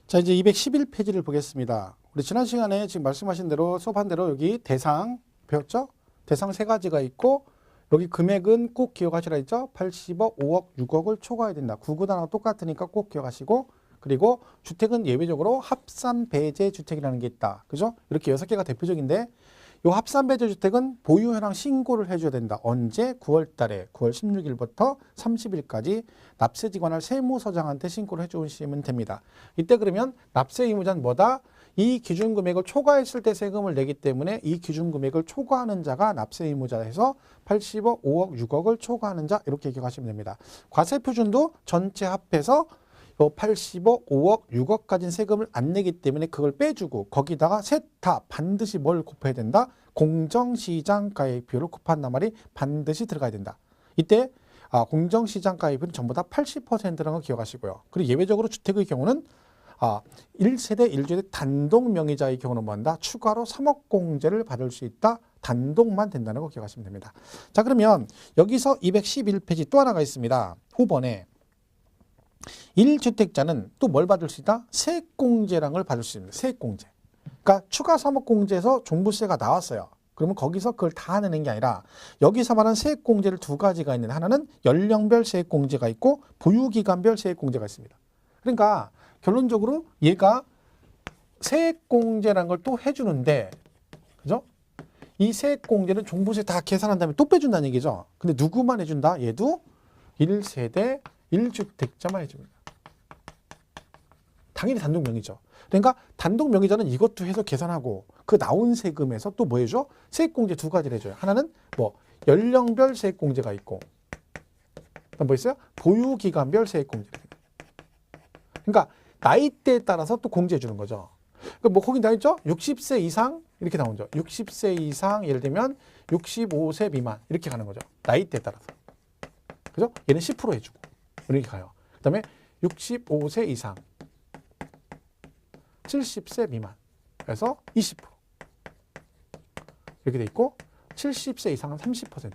자, 이제 211페이지를 보겠습니다. 우리 지난 시간에 지금 말씀하신 대로 수업한 대로 여기 대상 배웠죠? 대상 세 가지가 있고 여기 금액은 꼭 기억하시라 했죠? 80억, 5억, 6억을 초과해야 된다. 구구단하고 똑같으니까 꼭 기억하시고, 그리고 주택은 예외적으로 합산 배제 주택이라는 게 있다. 그죠? 이렇게 6개가 대표적인데 이 합산 배제 주택은 보유 현황 신고를 해줘야 된다. 언제? 9월 달에 9월 16일부터 30일까지 납세지관할 세무서장한테 신고를 해주시면 됩니다. 이때 그러면 납세 의무자는 뭐다? 이 기준금액을 초과했을 때 세금을 내기 때문에 이 기준금액을 초과하는 자가 납세 의무자 해서 80억, 5억, 6억을 초과하는 자 이렇게 기억하시면 됩니다. 과세표준도 전체 합해서 80억, 5억, 6억 가진 세금을 안 내기 때문에 그걸 빼주고 거기다가 셋 다 반드시 뭘 곱해야 된다? 공정시장가액비율을 곱한단 말이 반드시 들어가야 된다. 이때 공정시장가액비율은 전부 다 80%라는 거 기억하시고요. 그리고 예외적으로 주택의 경우는 1세대 1주택 단독 명의자의 경우는 뭐한다? 추가로 3억 공제를 받을 수 있다. 단독만 된다는 거 기억하시면 됩니다. 자, 그러면 여기서 211페이지 또 하나가 있습니다. 후번에 1주택자는 또 뭘 받을 수 있다? 세액공제라는 걸 받을 수 있습니다. 세액공제. 그러니까 추가 3억 공제에서 종부세가 나왔어요. 그러면 거기서 그걸 다 내는 게 아니라 여기서 말하는 세액공제를 두 가지가 있는데 하나는 연령별 세액공제가 있고 보유기간별 세액공제가 있습니다. 그러니까 결론적으로 얘가 세액공제라는 걸 또 해주는데, 그죠? 이 세액공제는 종부세 다 계산한 다음에 또 빼준다는 얘기죠. 근데 누구만 해준다? 얘도 1세대 1주택자만 해줍니다. 당연히 단독 명의죠. 그러니까 단독 명의자는 이것도 해서 계산하고 그 나온 세금에서 또 뭐 해줘? 세액공제 두 가지를 해줘요. 하나는 뭐 연령별 세액공제가 있고 뭐 있어요? 보유기간별 세액공제. 그러니까 나이대에 따라서 또 공제해 주는 거죠. 그러니까 뭐 거기 나있죠? 60세 이상 이렇게 나오죠. 60세 이상 예를 들면 65세 미만 이렇게 가는 거죠. 나이대에 따라서. 그죠? 얘는 10% 해주고 이렇게 가요. 그 다음에 65세 이상 70세 미만 그래서 20% 이렇게 돼 있고 70세 이상은 30%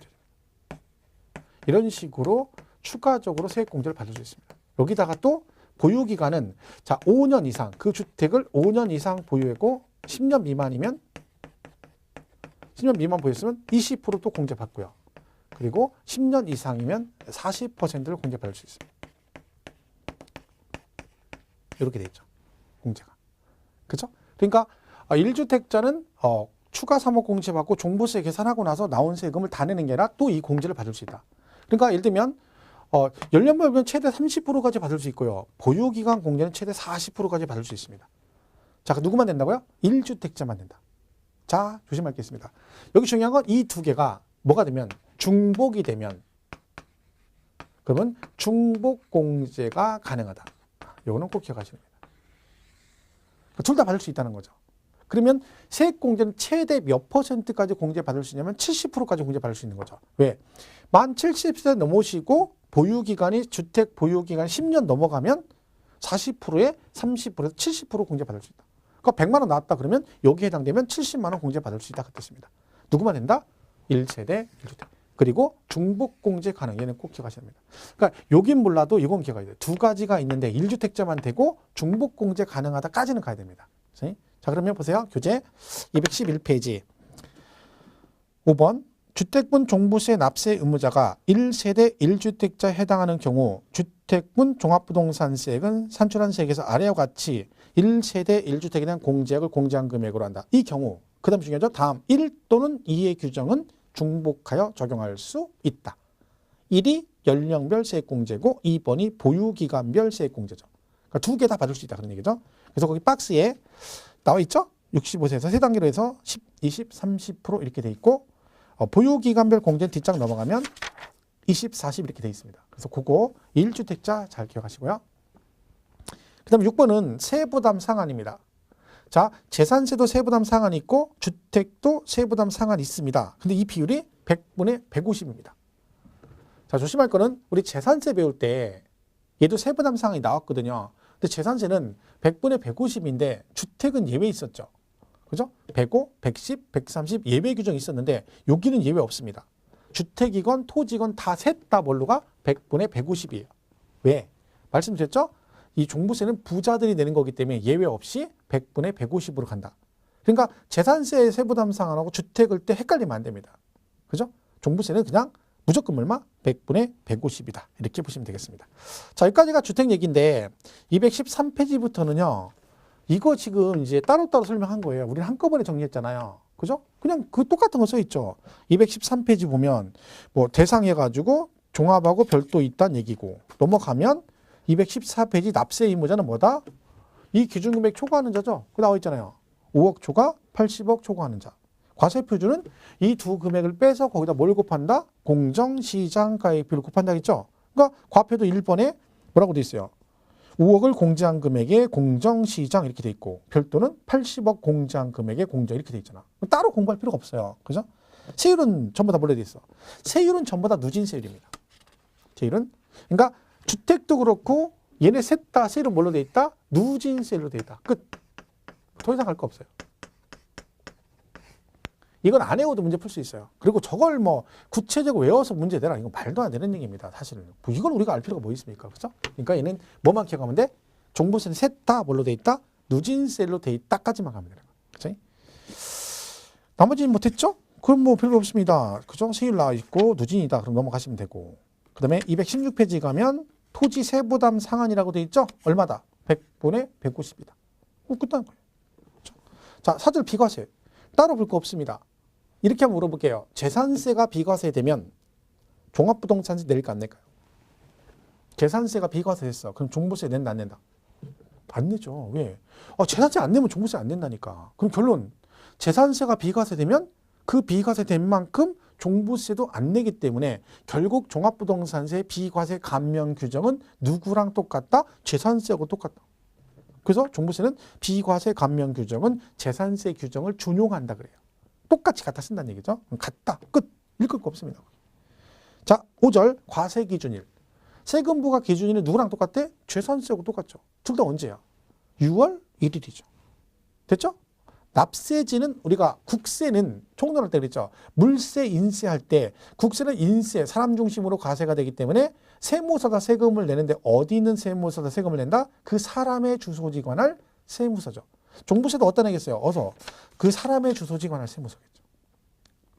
이런 식으로 추가적으로 세액공제를 받을 수 있습니다. 여기다가 또 보유기간은 자 5년 이상 그 주택을 5년 이상 보유하고 10년 미만이면 10년 미만 보유했으면 20% 또 공제받고요. 그리고 10년 이상이면 40%를 공제받을 수 있습니다. 이렇게 돼 있죠. 공제가. 그렇죠? 그러니까 1주택자는 추가 3억 공제받고 종부세 계산하고 나서 나온 세금을 다 내는 게 아니라 또 이 공제를 받을 수 있다. 그러니까 예를 들면 연령별은 최대 30%까지 받을 수 있고요. 보유기간 공제는 최대 40%까지 받을 수 있습니다. 자, 누구만 된다고요? 1주택자만 된다. 자, 조심할 게 있습니다. 여기 중요한 건 이 두 개가 뭐가 되면 중복이 되면 그러면 중복공제가 가능하다. 이거는 꼭 기억하시면 됩니다. 둘 다 받을 수 있다는 거죠. 그러면 세액공제는 최대 몇 %까지 공제받을 수 있냐면 70%까지 공제받을 수 있는 거죠. 왜? 만 70세 넘으시고 보유기간이 주택 보유기간 10년 넘어가면 40%에 30%에서 70% 공제받을 수 있다. 그러니까 100만 원 나왔다 그러면 여기에 해당되면 70만 원 공제받을 수 있다 그랬습니다. 누구만 된다? 1세대 1주택. 그리고 중복공제 가능. 얘는 꼭 기억하셔야 합니다. 그러니까 여긴 몰라도 이건 기억해야 돼요. 두 가지가 있는데 1주택자만 되고 중복공제 가능하다까지는 가야 됩니다. 자, 그러면 보세요. 교재 211페이지 5번 주택분 종부세 납세 의무자가 1세대 1주택자에 해당하는 경우 주택분 종합부동산세액은 산출한 세액에서 아래와 같이 1세대 1주택에 대한 공제액을 공제한 금액으로 한다. 이 경우 그 다음 중요하죠. 다음 1 또는 2의 규정은 중복하여 적용할 수 있다. 1이 연령별 세액공제고 2번이 보유기간별 세액공제죠. 그러니까 두 개 다 받을 수 있다 그런 얘기죠. 그래서 거기 박스에 나와 있죠. 65세에서 세 단계로 해서 10, 20, 30% 이렇게 돼 있고 보유기간별 공제는 뒷장 넘어가면 20, 40 이렇게 돼 있습니다. 그래서 그거 1주택자 잘 기억하시고요. 그 다음에 6번은 세부담 상한입니다. 자, 재산세도 세부담 상한이 있고 주택도 세부담 상한이 있습니다. 근데 이 비율이 100분의 150입니다. 자, 조심할 거는 우리 재산세 배울 때 얘도 세부담 상한이 나왔거든요. 근데 재산세는 100분의 150인데 주택은 예외 있었죠. 그죠? 105, 110, 130 예외 규정이 있었는데 여기는 예외 없습니다. 주택이건 토지건 다 셋 다 뭘로가 100분의 150이에요. 왜? 말씀드렸죠? 이 종부세는 부자들이 내는 거기 때문에 예외 없이 100분의 150으로 간다. 그러니까 재산세 세부담 상한하고 주택을 때 헷갈리면 안 됩니다. 그죠? 종부세는 그냥 무조건 얼마? 100분의 150이다. 이렇게 보시면 되겠습니다. 자, 여기까지가 주택 얘기인데 213페이지부터는요. 이거 지금 이제 따로따로 설명한 거예요. 우리 한꺼번에 정리했잖아요. 그죠? 그냥 그 똑같은 거 써 있죠. 213페이지 보면 뭐 대상해가지고 종합하고 별도 있다는 얘기고 넘어가면 214페이지 납세 의무자는 뭐다? 이 기준금액 초과하는 자죠. 그 나와 있잖아요. 5억 초과, 80억 초과하는 자. 과세표준은 이 두 금액을 빼서 거기다 뭘 곱한다? 공정시장가액비를 곱한다 했죠. 그러니까 과표도 1번에 뭐라고 돼 있어요? 5억을 공제한 금액에 공정시장 이렇게 돼 있고 별도는 80억 공제한 금액에 공정 이렇게 돼 있잖아. 따로 공부할 필요가 없어요. 그죠? 세율은 전부 다 뭘로 돼 있어? 세율은 전부 다 누진세율입니다. 세율은 그러니까 주택도 그렇고 얘네 셋 다 세율은 뭘로 돼 있다? 누진세율로 돼 있다. 끝. 더 이상 할 거 없어요. 이건 안 외워도 문제 풀 수 있어요. 그리고 저걸 뭐 구체적으로 외워서 문제 내라. 이건 말도 안 되는 얘기입니다. 사실은. 뭐 이건 우리가 알 필요가 뭐 있습니까? 그죠? 그러니까 얘는 뭐만 기억하면 돼? 종부세는 셋 다 뭘로 돼 있다? 누진세율로 돼 있다까지만 가면 되는 거예요. 그죠? 나머지는 못했죠? 그럼 뭐 별로 없습니다. 그죠? 세율 나와 있고 누진이다. 그럼 넘어가시면 되고. 그 다음에 216페이지 가면 토지 세부담 상한이라고 돼 있죠? 얼마다? 100분의 150이다. 끝나는 거예요. 그렇죠? 자, 사절 비과세. 따로 볼 거 없습니다. 이렇게 한번 물어볼게요. 재산세가 비과세되면 종합부동산세 낼까 안 낼까요? 재산세가 비과세됐어. 그럼 종부세 낸다 안 낸다? 안 내죠. 왜? 재산세 안 내면 종부세 안 낸다니까. 그럼 결론. 재산세가 비과세되면 그 비과세된 만큼 종부세도 안 내기 때문에 결국 종합부동산세 비과세 감면 규정은 누구랑 똑같다? 재산세하고 똑같다. 그래서 종부세는 비과세 감면 규정은 재산세 규정을 준용한다 그래요. 똑같이 갖다 쓴다는 얘기죠. 같다. 끝. 읽을 거 없습니다. 자, 5절 과세 기준일. 세금부가 기준일은 누구랑 똑같대? 재산세하고 똑같죠. 둘 다 언제야? 6월 1일이죠. 됐죠? 납세지는 우리가 국세는 총론할 때 그랬죠. 물세, 인세할 때 국세는 인세, 사람 중심으로 과세가 되기 때문에 세무서다 세금을 내는데 어디 있는 세무서다 세금을 낸다? 그 사람의 주소지 관할 세무서죠. 종부세도 어디다 내겠어요? 어서 그 사람의 주소지 관할 세무서겠죠.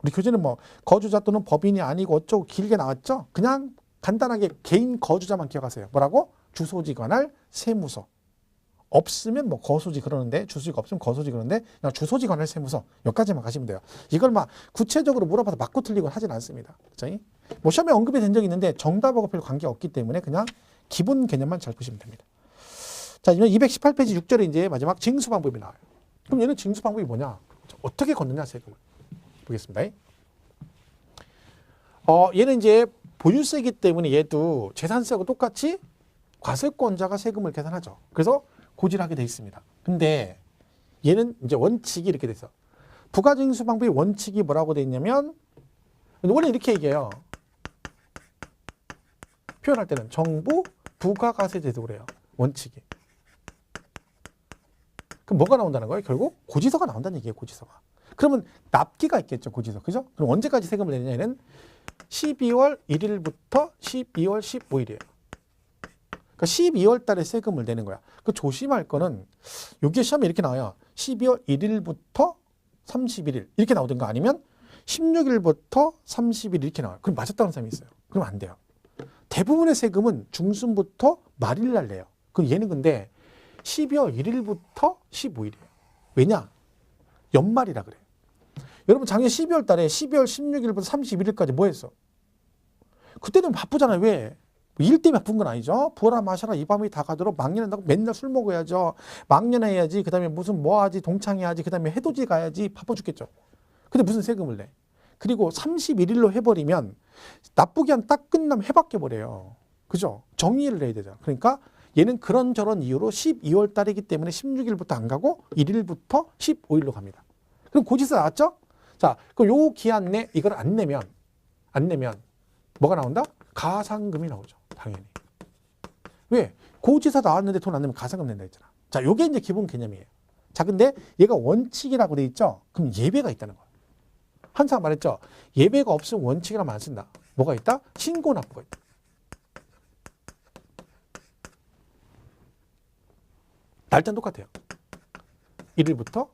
우리 교재는 뭐 거주자 또는 법인이 아니고 어쩌고 길게 나왔죠. 그냥 간단하게 개인 거주자만 기억하세요. 뭐라고? 주소지 관할 세무서. 없으면 뭐 거소지 그러는데 주소지가 없으면 거소지 그러는데 그냥 주소지 관할 세무서 여기까지만 가시면 돼요. 이걸 막 구체적으로 물어봐서 맞고 틀리고 하진 않습니다. 그렇죠? 뭐 시험에 언급이 된 적이 있는데 정답하고 별 관계가 없기 때문에 그냥 기본 개념만 잘 보시면 됩니다. 자, 이제 218페이지 6절에 이제 마지막 징수 방법이 나와요. 그럼 얘는 징수 방법이 뭐냐? 어떻게 걷느냐 세금을 보겠습니다. 얘는 이제 보유세이기 때문에 얘도 재산세하고 똑같이 과세권자가 세금을 계산하죠. 그래서 고지하게 돼 있습니다. 근데 얘는 이제 원칙이 이렇게 돼 있어. 부가징수 방법의 원칙이 뭐라고 돼 있냐면 원래 이렇게 얘기해요. 표현할 때는 정부 부가가세제도 그래요. 원칙이. 그럼 뭐가 나온다는 거예요? 결국 고지서가 나온다는 얘기예요. 고지서가. 그러면 납기가 있겠죠. 고지서. 그죠? 그럼 언제까지 세금을 내느냐? 얘는 12월 1일부터 12월 15일이에요. 그러니까 12월 달에 세금을 내는 거야. 그 조심할 거는 여기에 시험에 이렇게 나와요. 12월 1일부터 31일 이렇게 나오든가 아니면 16일부터 30일 이렇게 나와요. 그럼 맞았다는 사람이 있어요. 그럼 안 돼요. 대부분의 세금은 중순부터 말일 날 내요. 그럼 얘는 근데 12월 1일부터 15일이에요. 왜냐? 연말이라 그래요. 여러분 작년 12월 달에 12월 16일부터 31일까지 뭐 했어? 그때는 바쁘잖아요. 왜? 일 때문에 바쁜 건 아니죠. 부어라 마셔라 이 밤이 다 가도록 망년한다고 맨날 술 먹어야죠. 망년해야지. 그 다음에 무슨 뭐 하지 동창해야지. 그 다음에 해돋이 가야지. 바빠 죽겠죠. 근데 무슨 세금을 내? 그리고 31일로 해버리면 나쁘게 한 딱 끝나면 해바뀌어버려요. 그죠? 정리를 해야 되죠. 그러니까 얘는 그런저런 이유로 12월 달이기 때문에 16일부터 안 가고 1일부터 15일로 갑니다. 그럼 고지서 나왔죠? 자, 그럼 요 기한 내 이걸 안 내면 뭐가 나온다? 가상금이 나오죠. 당연히. 왜? 고지서 나왔는데 돈 안 내면 가상금 낸다 했잖아. 자, 요게 이제 기본 개념이에요. 자, 근데 얘가 원칙이라고 돼 있죠? 그럼 예배가 있다는 거야. 항상 말했죠? 예배가 없으면 원칙이라면 안 쓴다. 뭐가 있다? 신고납부가 있다. 날짜는 똑같아요. 1일부터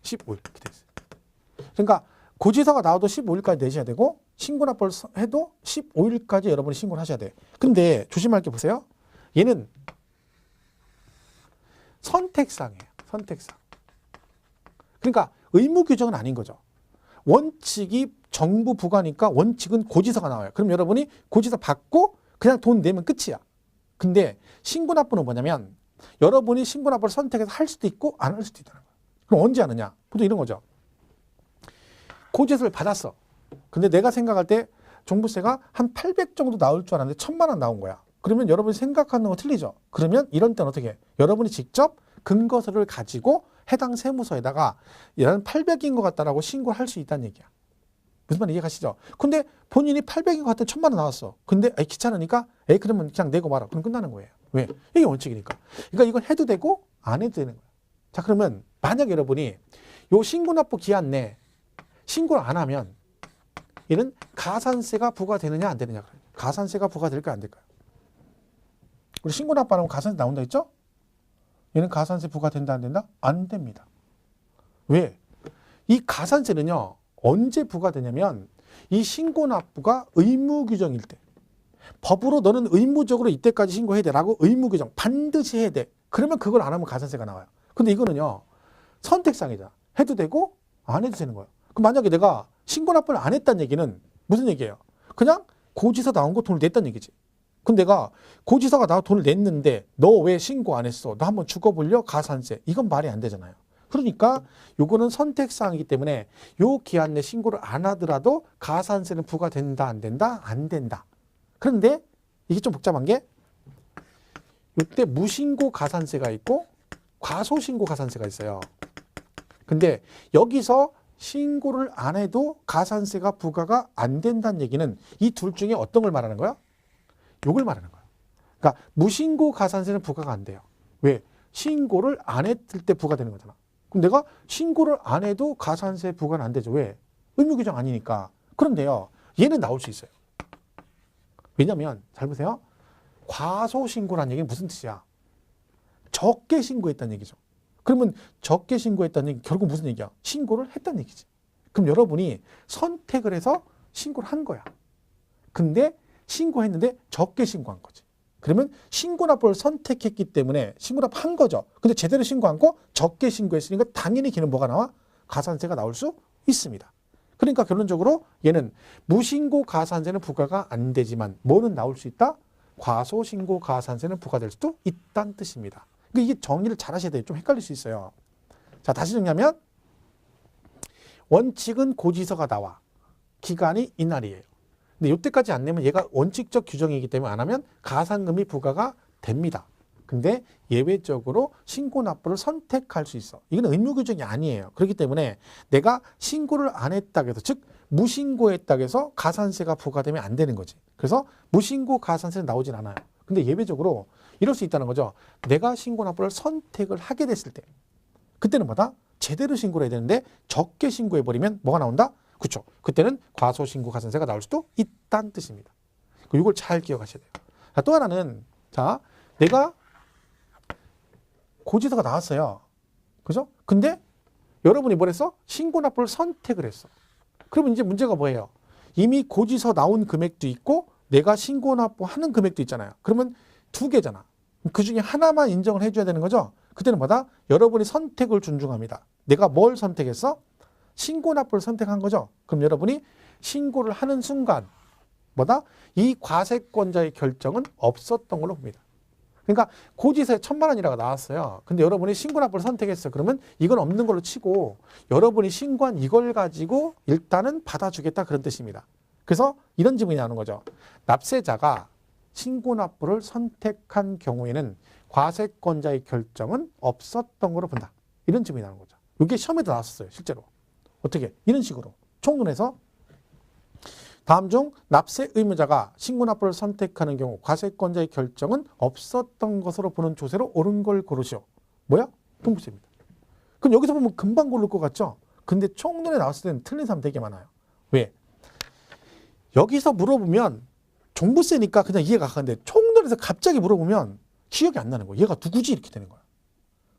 15일 이렇게 돼 있어요. 그러니까 고지서가 나와도 15일까지 내셔야 되고 신고납부를 해도 15일까지 여러분이 신고를 하셔야 돼요. 근데 조심할 게 보세요. 얘는 선택사항이에요. 선택사항. 그러니까 의무 규정은 아닌 거죠. 원칙이 정부 부과니까 원칙은 고지서가 나와요. 그럼 여러분이 고지서 받고 그냥 돈 내면 끝이야. 근데 신고납부는 뭐냐면 여러분이 신고납부를 선택해서 할 수도 있고 안 할 수도 있다는 거예요. 그럼 언제 하느냐? 보통 이런 거죠. 고지서를 받았어. 근데 내가 생각할 때 종부세가 한 800 정도 나올 줄 알았는데 1000만 원 나온 거야. 그러면 여러분이 생각하는 거 틀리죠. 그러면 이런 때는 어떻게 해? 여러분이 직접 근거서를 가지고 해당 세무서에다가 얘는 800인 것 같다라고 신고를 할 수 있다는 얘기야. 무슨 말인지 이해가시죠? 근데 본인이 800인 것 같은 1000만 원 나왔어. 근데 귀찮으니까 그러면 그냥 내고 말아. 그럼 끝나는 거예요. 왜? 이게 원칙이니까. 그러니까 이건 해도 되고 안 해도 되는 거야. 자, 그러면 만약 여러분이 요 신고납부 기한 내 신고를 안 하면 얘는 가산세가 부과되느냐 안 되느냐. 가산세가 부과될까요 안 될까요? 우리 신고납부 안 하면 가산세 나온다 했죠? 얘는 가산세 부과된다 안 된다? 안 됩니다. 왜? 이 가산세는요. 언제 부과되냐면 이 신고납부가 의무규정일 때. 법으로 너는 의무적으로 이때까지 신고해야 돼라고 의무규정 반드시 해야 돼. 그러면 그걸 안 하면 가산세가 나와요. 근데 이거는요. 선택사항이잖아. 해도 되고 안 해도 되는 거예요. 그럼 만약에 내가 신고납부를 안 했다는 얘기는 무슨 얘기예요? 그냥 고지서 나온 거 돈을 냈다는 얘기지. 근데 내가 고지서가 나와 돈을 냈는데 너 왜 신고 안 했어? 너 한번 죽어볼려? 가산세. 이건 말이 안 되잖아요. 그러니까 요거는 선택사항이기 때문에 요 기한 내 신고를 안 하더라도 가산세는 부과된다 안 된다? 안 된다. 그런데 이게 좀 복잡한 게 이때 무신고 가산세가 있고 과소신고 가산세가 있어요. 근데 여기서 신고를 안 해도 가산세가 부과가 안 된다는 얘기는 이 둘 중에 어떤 걸 말하는 거야? 요걸 말하는 거야. 그러니까 무신고 가산세는 부과가 안 돼요. 왜? 신고를 안 했을 때 부과되는 거잖아. 그럼 내가 신고를 안 해도 가산세 부과는 안 되죠. 왜? 의무규정 아니니까. 그런데요. 얘는 나올 수 있어요. 왜냐면 잘 보세요. 과소신고라는 얘기는 무슨 뜻이야? 적게 신고했다는 얘기죠. 그러면 적게 신고했다는 얘기 결국 무슨 얘기야? 신고를 했다는 얘기지. 그럼 여러분이 선택을 해서 신고를 한 거야. 근데 신고했는데 적게 신고한 거지. 그러면 신고납부를 선택했기 때문에 신고납부 한 거죠. 근데 제대로 신고 안 거 적게 신고했으니까 당연히 걔는 뭐가 나와? 가산세가 나올 수 있습니다. 그러니까 결론적으로 얘는 무신고 가산세는 부과가 안 되지만 뭐는 나올 수 있다? 과소신고 가산세는 부과될 수도 있다는 뜻입니다. 그러니까 이게 정리를 잘 하셔야 돼요. 좀 헷갈릴 수 있어요. 자, 다시 정리하면 원칙은 고지서가 나와. 기간이 이날이에요. 근데 이때까지 안 내면 얘가 원칙적 규정이기 때문에 안 하면 가산금이 부과가 됩니다. 근데 예외적으로 신고납부를 선택할 수 있어. 이건 의무 규정이 아니에요. 그렇기 때문에 내가 신고를 안 했다고 해서 즉 무신고했다고 해서 가산세가 부과되면 안 되는 거지. 그래서 무신고 가산세는 나오진 않아요. 근데 예외적으로 이럴 수 있다는 거죠. 내가 신고납부를 선택을 하게 됐을 때 그때는 뭐다? 제대로 신고를 해야 되는데 적게 신고해버리면 뭐가 나온다? 그렇죠. 그때는 과소신고 가산세가 나올 수도 있다는 뜻입니다. 이걸 잘 기억하셔야 돼요. 자, 또 하나는 자 내가 고지서가 나왔어요. 그죠? 근데 여러분이 뭘 했어? 신고납부를 선택을 했어. 그러면 이제 문제가 뭐예요? 이미 고지서 나온 금액도 있고 내가 신고납부하는 금액도 있잖아요. 그러면 두 개잖아. 그 중에 하나만 인정을 해줘야 되는 거죠? 그때는 뭐다? 여러분이 선택을 존중합니다. 내가 뭘 선택했어? 신고납부를 선택한 거죠. 그럼 여러분이 신고를 하는 순간 뭐다? 이 과세권자의 결정은 없었던 걸로 봅니다. 그러니까 고지서에 1000만 원이라고 나왔어요. 근데 여러분이 신고납부를 선택했어요. 그러면 이건 없는 걸로 치고 여러분이 신고한 이걸 가지고 일단은 받아주겠다 그런 뜻입니다. 그래서 이런 질문이 나오는 거죠. 납세자가 신고납부를 선택한 경우에는 과세권자의 결정은 없었던 걸로 본다. 이런 질문이 나오는 거죠. 이게 시험에도 나왔었어요. 실제로. 어떻게? 이런 식으로 총론해서 다음 중 납세 의무자가 신고납부를 선택하는 경우 과세권자의 결정은 없었던 것으로 보는 조세로 옳은 걸 고르시오. 뭐야? 종부세입니다. 그럼 여기서 보면 금방 고를 것 같죠? 근데 총론에 나왔을 때는 틀린 사람 되게 많아요. 왜? 여기서 물어보면 종부세니까 그냥 이해가 가는데 총론에서 갑자기 물어보면 기억이 안 나는 거예요. 얘가 누구지? 이렇게 되는 거야.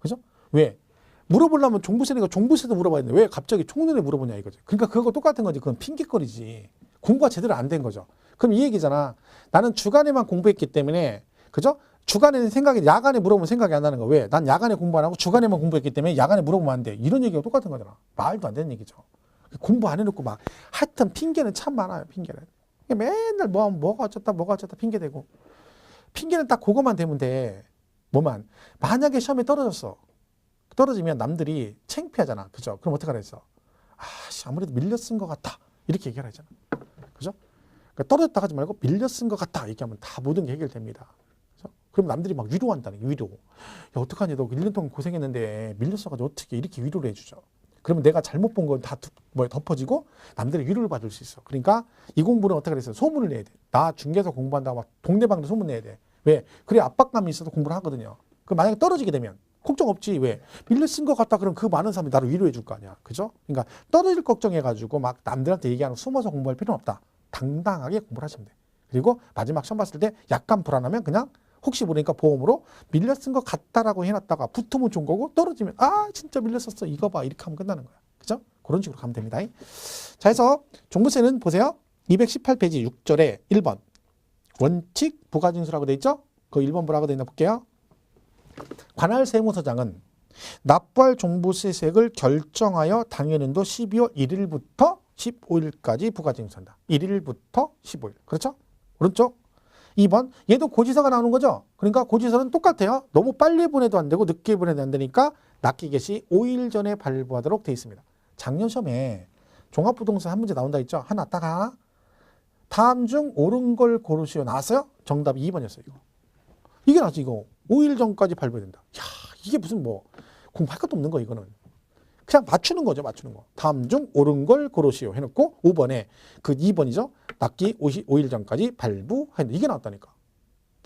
그죠? 왜? 물어보려면 종부세니까 종부세도 물어봐야 되는데 왜 갑자기 총론에 물어보냐 이거죠. 그러니까 그거 똑같은 거지. 그건 핑계거리지. 공부가 제대로 안 된 거죠. 그럼 이 얘기잖아. 나는 주간에만 공부했기 때문에 그죠? 주간에는 생각이 야간에 물어보면 생각이 안 나는 거. 왜? 난 야간에 공부 안 하고 주간에만 공부했기 때문에 야간에 물어보면 안 돼. 이런 얘기가 똑같은 거잖아. 말도 안 되는 얘기죠. 공부 안 해놓고 막 하여튼 핑계는 참 많아요. 핑계는. 맨날 뭐가 어쩌다 핑계대고. 핑계는 딱 그거만 되면 돼. 뭐만. 만약에 시험에 떨어졌어. 떨어지면 남들이 창피하잖아. 그죠? 그럼 어떡하라 했어? 아무래도 밀려 쓴 것 같다. 이렇게 얘기하라 했잖아. 그죠? 그러니까 떨어졌다 하지 말고 밀려 쓴 것 같다. 얘기하면 다 모든 게 해결됩니다. 그죠? 그럼 남들이 막 위로한다는 게 위로. 야, 어떡하니? 너 1년 동안 고생했는데 밀렸어가지고 어떻게 이렇게 위로를 해주죠? 그러면 내가 잘못 본 건 다 덮어지고 남들의 위로를 받을 수 있어. 그러니까 이 공부는 어떻게 해서 소문을 내야 돼. 나 중개서 공부한다고 막 동네방네 소문 내야 돼. 왜? 그래 압박감이 있어도 공부를 하거든요. 그 만약에 떨어지게 되면 걱정 없지. 왜? 밀려 쓴 것 같다. 그럼 그 많은 사람이 나를 위로해 줄 거 아니야. 그죠? 그러니까 떨어질 걱정해가지고 막 남들한테 얘기하는 숨어서 공부할 필요는 없다. 당당하게 공부를 하시면 돼. 그리고 마지막 시험 봤을 때 약간 불안하면 그냥 혹시 모르니까 보험으로 밀려 쓴 것 같다라고 해놨다가 붙으면 좋은 거고 떨어지면 진짜 밀렸었어. 이거 봐. 이렇게 하면 끝나는 거야. 그죠? 그런 식으로 가면 됩니다. 자, 해서 종부세는 보세요. 218페이지 6절에 1번. 원칙 부가징수라고 돼 있죠? 그 1번 뭐라고 돼 있나 볼게요. 관할 세무서장은 납부할 종부세액을 결정하여 당해년도 12월 1일부터 15일까지 부가징수한다. 1일부터 15일. 그렇죠? 오른쪽. 2번. 얘도 고지서가 나오는 거죠. 그러니까 고지서는 똑같아요. 너무 빨리 보내도 안 되고 늦게 보내도 안 되니까 납기개 시 5일 전에 발부하도록 돼 있습니다. 작년 시험에 종합부동산 한 문제 나온다 했죠. 하나 따가. 다음 중 옳은 걸 고르시오. 나왔어요? 정답이 2번이었어요. 이게 나왔지 이거. 5일 전까지 발부해야 된다. 야, 이게 무슨 공부할 것도 없는 거 이거는. 그냥 맞추는 거죠. 맞추는 거. 다음 중 옳은 걸 고르시오 해놓고 5번에 그 2번이죠. 납기 5일 전까지 발부했는데 이게 나왔다니까.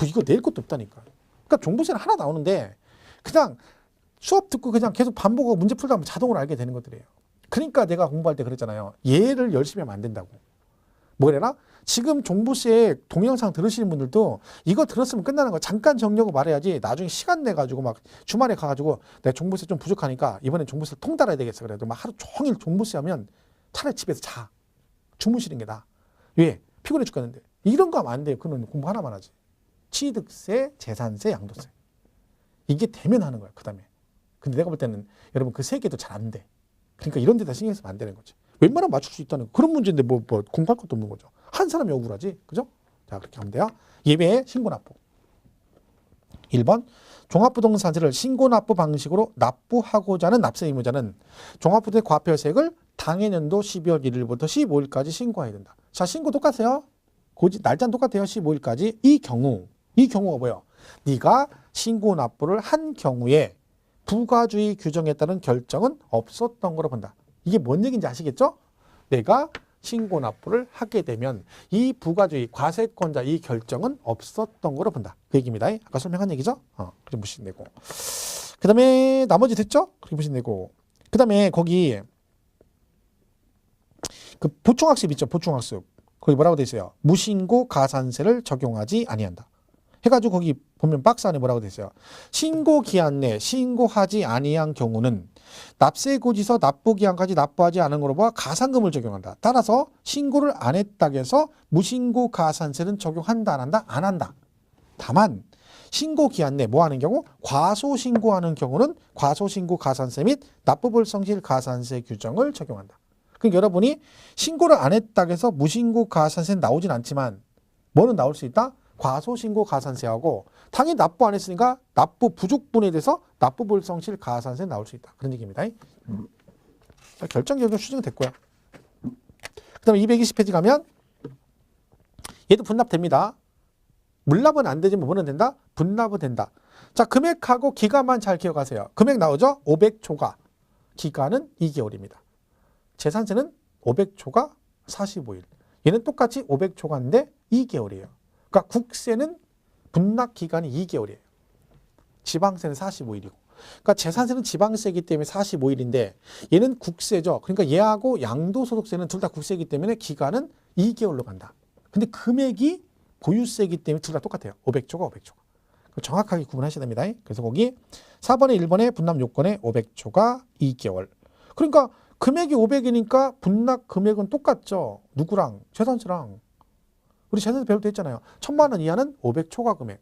이거 낼 것도 없다니까. 그러니까 종부세는 하나 나오는데 그냥 수업 듣고 그냥 계속 반복하고 문제 풀다 보면 자동으로 알게 되는 것들이에요. 그러니까 내가 공부할 때 그랬잖아요. 얘를 열심히 하면 안 된다고. 뭐래나? 지금 종부세 동영상 들으시는 분들도 이거 들었으면 끝나는 거 잠깐 정리하고 말해야지 나중에 시간 내가지고 막 주말에 가가지고 내가 종부세 좀 부족하니까 이번엔 종부세 통달해야 되겠어. 그래도 막 하루 종일 종부세 하면 차라리 집에서 자. 주무시는 게 나아. 왜? 피곤해 죽겠는데. 이런 거 하면 안 돼요. 그건 공부 하나만 하지. 취득세, 재산세, 양도세. 이게 되면 하는 거야. 그 다음에. 근데 내가 볼 때는 여러분 그 세 개도 잘 안 돼. 그러니까 이런 데다 신경 쓰면 안 되는 거지. 웬만하면 맞출 수 있다는 그런 문제인데 뭐 공부할 것도 없는 거죠. 한 사람이 억울하지. 그죠? 자, 그렇게 하면 돼요. 예외 신고납부. 1번. 종합부동산세를 신고납부 방식으로 납부하고자 하는 납세 의무자는 종합부동산 과표세액을 당해년도 12월 1일부터 15일까지 신고해야 된다. 자, 신고 똑같아요. 날짜는 똑같아요. 15일까지. 이 경우가 뭐예요? 네가 신고납부를 한 경우에 부가주의 규정에 따른 결정은 없었던 거로 본다. 이게 뭔 얘기인지 아시겠죠? 내가 신고납부를 하게 되면 이 부가주의 과세권자 이 결정은 없었던 거로 본다. 그 얘기입니다. 아까 설명한 얘기죠? 그래 무시 내고. 그 다음에 나머지 됐죠? 그렇게 무시 내고. 그 다음에 거기 그 보충학습 있죠? 보충학습. 거기 뭐라고 돼 있어요? 무신고 가산세를 적용하지 아니한다. 해가지고 거기 보면 박스 안에 뭐라고 돼 있어요? 신고 기한 내 신고하지 아니한 경우는 납세고지서 납부기한까지 납부하지 않은 거로 봐 가산금을 적용한다. 따라서 신고를 안 했다고 해서 무신고 가산세는 적용한다 안 한다? 안 한다. 다만 신고기한 내 뭐 하는 경우? 과소신고하는 경우는 과소신고 가산세 및 납부불성실 가산세 규정을 적용한다. 그러니까 여러분이 신고를 안 했다고 해서 무신고 가산세는 나오진 않지만 뭐는 나올 수 있다? 과소신고 가산세하고 당연히 납부 안 했으니까 납부 부족분에 대해서 납부불성실 가산세 나올 수 있다. 그런 얘기입니다. 결정적으로 추정됐고요. 그 다음에 220페이지 가면 얘도 분납됩니다. 물납은 안 되지만 뭐는 된다? 분납은 된다. 자, 금액하고 기간만 잘 기억하세요. 금액 나오죠? 500초가. 기간은 2개월입니다. 재산세는 500초가 45일. 얘는 똑같이 500초가인데 2개월이에요. 그러니까 국세는 분납 기간이 2개월이에요. 지방세는 45일이고. 그러니까 재산세는 지방세이기 때문에 45일인데 얘는 국세죠. 그러니까 얘하고 양도소득세는 둘 다 국세이기 때문에 기간은 2개월로 간다. 근데 금액이 보유세이기 때문에 둘 다 똑같아요. 500조가 500조가. 정확하게 구분하셔야 됩니다. 그래서 거기 4번에 1번에 분납 요건에 500초가 2개월. 그러니까 금액이 500이니까 분납 금액은 똑같죠. 누구랑? 재산세랑. 우리 재산세 배울 때 했잖아요. 1000만 원 이하는 500초과 금액.